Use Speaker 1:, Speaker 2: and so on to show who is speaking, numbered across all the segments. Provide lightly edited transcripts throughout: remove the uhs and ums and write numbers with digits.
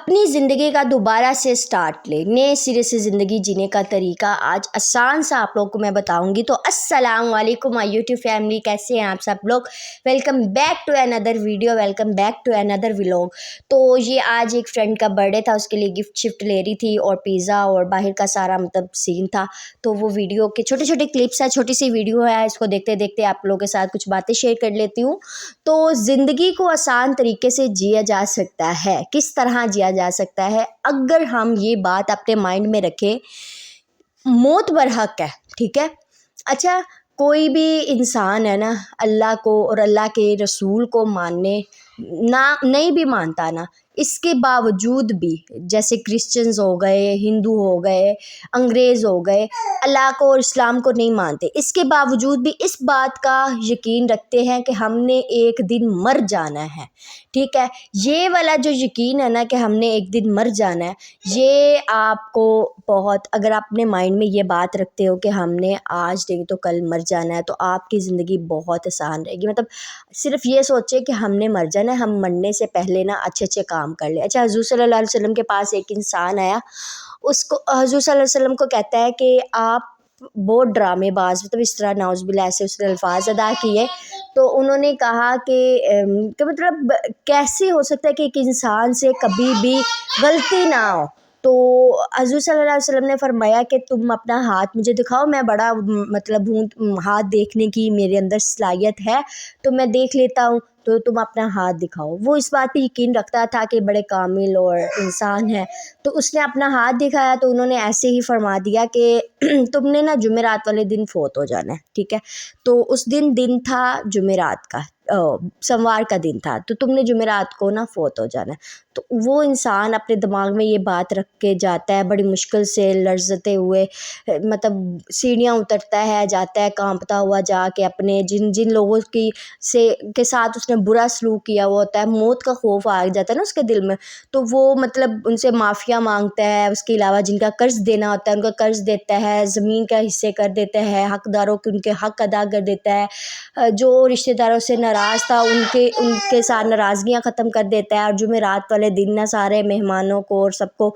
Speaker 1: अपनी ज़िंदगी का दोबारा से स्टार्ट ले, नए सिरे से ज़िंदगी जीने का तरीका आज आसान सा आप लोगों को मैं बताऊंगी। तो अस्सलाम वालेकुम माय यूट्यूब फैमिली, कैसे हैं आप सब लोग। Welcome back to another video, welcome back to another vlog. तो ये आज एक फ्रेंड का बर्थडे था, उसके लिए गिफ्ट शिफ्ट ले रही थी और पिज़्ज़ा और बाहर का सारा मतलब सीन था। तो वो वीडियो के छोटे छोटे क्लिप्स है, छोटी सी वीडियो है, इसको देखते देखते आप लोगों के साथ कुछ बातें शेयर कर लेती हूँ। तो ज़िंदगी को आसान तरीके से जिया जा सकता है। किस तरह जिया जा सकता है, अगर हम ये बात अपने माइंड में रखें, मौत बरहक है, ठीक है। अच्छा, कोई भी इंसान है ना, अल्लाह को और अल्लाह के रसूल को मानने ना नहीं भी मानता ना, इसके बावजूद भी जैसे क्रिश्चियंस हो गए, हिंदू हो गए, अंग्रेज़ हो गए, अल्लाह को और इस्लाम को नहीं मानते, इसके बावजूद भी इस बात का यकीन रखते हैं कि हमने एक दिन मर जाना है, ठीक है। ये वाला जो यकीन है ना कि हमने एक दिन मर जाना है, ये आपको बहुत, अगर आप अपने माइंड में ये बात रखते हो कि हमने आज नहीं तो कल मर जाना है, तो आपकी ज़िंदगी बहुत आसान रहेगी। मतलब सिर्फ ये सोचे कि हमने मर जाना है, हम मरने से पहले ना अच्छे अच्छे काम कर ले। अच्छा, हुज़ूर सल्लल्लाहु अलैहि वसल्लम के पास एक इंसान आया, उसको हुज़ूर सल्लल्लाहु अलैहि वसल्लम को कहता है कि आप बहुत ड्रामेबाज, मतलब इस तरह नाउज़ुबिल्लाह ऐसे उसने अल्फाज अदा किए। तो उन्होंने कहा कि मतलब कैसे हो सकता है कि एक इंसान से कभी भी गलती ना हो। तो हुज़ूर सल्लल्लाहु अलैहि वसल्लम ने फरमाया कि तुम अपना हाथ मुझे दिखाओ, मैं बड़ा मतलब हूँ, हाथ देखने की मेरे अंदर सलाहियत है, तो मैं देख लेता हूँ, तो तुम अपना हाथ दिखाओ। वो इस बात पे यकीन रखता था कि बड़े कामिल और इंसान है, तो उसने अपना हाथ दिखाया, तो उन्होंने ऐसे ही फरमा दिया कि तुमने ना जुमेरात वाले दिन फ़ौत हो जाना है, ठीक है। तो उस दिन था जुमेरात का, सोमवार का दिन था, तो तुमने जुमेरात को ना फ़ौत हो जाना है। तो वो इंसान अपने दिमाग में ये बात रख के जाता है, बड़ी मुश्किल से लर्ज़ते हुए मतलब सीढ़ियाँ उतरता है, जाता है कांपता हुआ, जाके अपने जिन जिन लोगों की के साथ उसने बुरा सलूक किया हुआ होता है, मौत का खौफ आ जाता है ना उसके दिल में, तो वो मतलब उनसे माफ़िया मांगता है। उसके अलावा जिनका कर्ज़ देना होता है उनका कर्ज़ देता है, ज़मीन का हिस्से कर देता है, हक़दारों के उनके हक़ अदा कर देता है, जो रिश्तेदारों से नाराज़ था उनके साथ नाराज़गियाँ ख़त्म कर देता है। और जुमेरात वाले दिन ना सारे मेहमानों को और सबको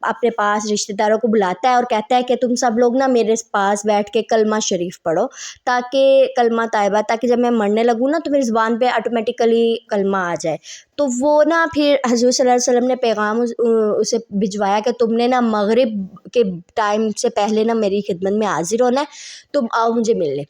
Speaker 1: अपने पास रिश्तेदारों को बुलाता है और कहता है कि तुम सब लोग ना मेरे पास बैठ के कलमा शरीफ पढ़ो, ताकि कलमा तायबा, ताकि जब मैं मरने लगूँ ना तो मेरी ज़ुबान पे ऑटोमेटिकली कलमा आ जाए। तो वो ना फिर हुज़ूर सल्लल्लाहु अलैहि वसल्लम ने पैगाम उसे भिजवाया कि तुमने ना मगरिब के टाइम से पहले ना मेरी खिदमत में हाज़िर होना है, तुम आओ मुझे मिलने।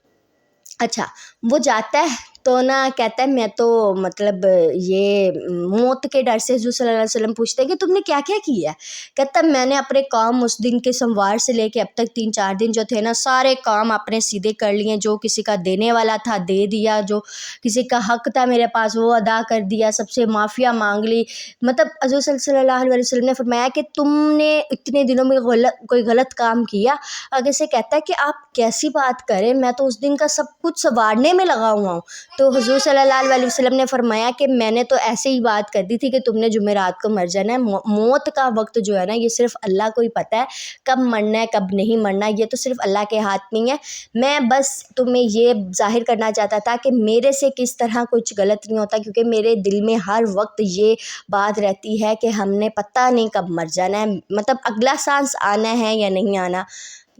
Speaker 1: अच्छा, वो जाता है तो ना कहता है मैं तो मतलब ये मौत के डर से। हुज़ूर सल्लल्लाहु अलैहि वसल्लम पूछते हैं कि तुमने क्या क्या किया है। कहता है मैंने अपने काम उस दिन के सोमवार से लेके अब तक 3-4 दिन जो थे ना, सारे काम अपने सीधे कर लिए। जो किसी का देने वाला था दे दिया, जो किसी का हक़ था मेरे पास वो अदा कर दिया, सबसे माफ़िया मांग ली। मतलब हुज़ूर सल्लल्लाहु अलैहि वसल्लम ने फरमाया कि तुमने इतने दिनों में कोई गलत काम किया। आगे से कहता है कि आप कैसी बात करें, मैं तो उस दिन का सब कुछ संवारने में लगा हुआ हूँ। तो हुज़ूर सल्लल्लाहु अलैहि वसल्लम ने फरमाया कि मैंने तो ऐसे ही बात कर दी थी कि तुमने जुमेरात को मर जाना है। मौत का वक्त जो है ना, ये सिर्फ अल्लाह को ही पता है, कब मरना है कब नहीं मरना, ये तो सिर्फ अल्लाह के हाथ में है। मैं बस तुम्हें ये ज़ाहिर करना चाहता था कि मेरे से किस तरह कुछ गलत नहीं होता, क्योंकि मेरे दिल में हर वक्त ये बात रहती है कि हमने पता नहीं कब मर जाना है, मतलब अगला सांस आना है या नहीं आना,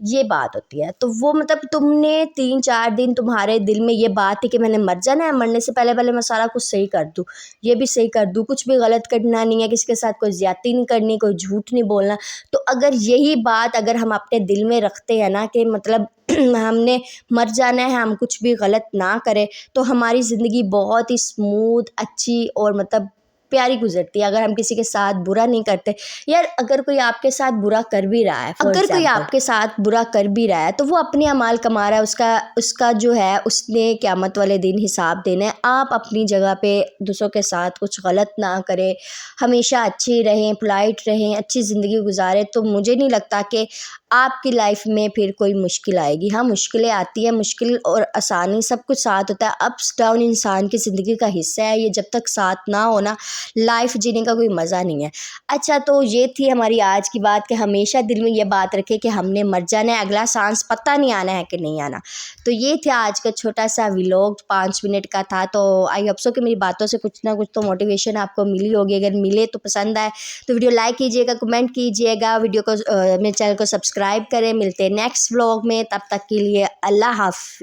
Speaker 1: ये बात होती है। तो वो मतलब तुमने 3-4 दिन तुम्हारे दिल में ये बात थी कि मैंने मर जाना है, मरने से पहले पहले मैं सारा कुछ सही कर दूँ, ये भी सही कर दूँ, कुछ भी गलत करना नहीं है, किसी के साथ कोई ज़्यादती नहीं करनी, कोई झूठ नहीं बोलना। तो अगर यही बात अगर हम अपने दिल में रखते हैं ना कि मतलब हमने मर जाना है, हम कुछ भी गलत ना करें, तो हमारी ज़िंदगी बहुत ही स्मूथ, अच्छी और मतलब प्यारी गुजरती है। अगर हम किसी के साथ बुरा नहीं करते, यार अगर कोई आपके साथ बुरा कर भी रहा है, अगर कोई आपके साथ बुरा कर भी रहा है तो वो अपने अमाल कमा रहा है, उसका जो है उसने क़यामत वाले दिन हिसाब देना है। आप अपनी जगह पे दूसरों के साथ कुछ गलत ना करें, हमेशा अच्छे रहें, पोलाइट रहें, अच्छी ज़िंदगी गुजारें, तो मुझे नहीं लगता कि آپ کی لائف میں پھر کوئی مشکل آئے گی. ہاں مشکلیں آتی ہیں, مشکل اور آسانی سب کچھ ساتھ ہوتا ہے. اپس ڈاؤن انسان کی زندگی کا حصہ ہے, یہ جب تک ساتھ نہ ہونا لائف جینے کا کوئی مزہ نہیں ہے. اچھا تو یہ تھی ہماری آج کی بات کہ ہمیشہ دل میں یہ بات رکھے کہ ہم نے مر جانا ہے, اگلا سانس پتہ نہیں آنا ہے کہ نہیں آنا. تو یہ تھا آج کا چھوٹا سا ولاگ, 5 منٹ کا تھا. تو آئی ہوپ سو کہ میری باتوں سے کچھ نہ کچھ تو موٹیویشن آپ کو ملی ہوگی. اگر ملے تو پسند آئے تو ویڈیو لائک کیجیے گا, کمنٹ کیجیے گا, ویڈیو کو میرے چینل کو سبسکرائب کریں. ملتے ہیں نیکسٹ ولاگ میں, تب تک کے لیے اللہ حافظ.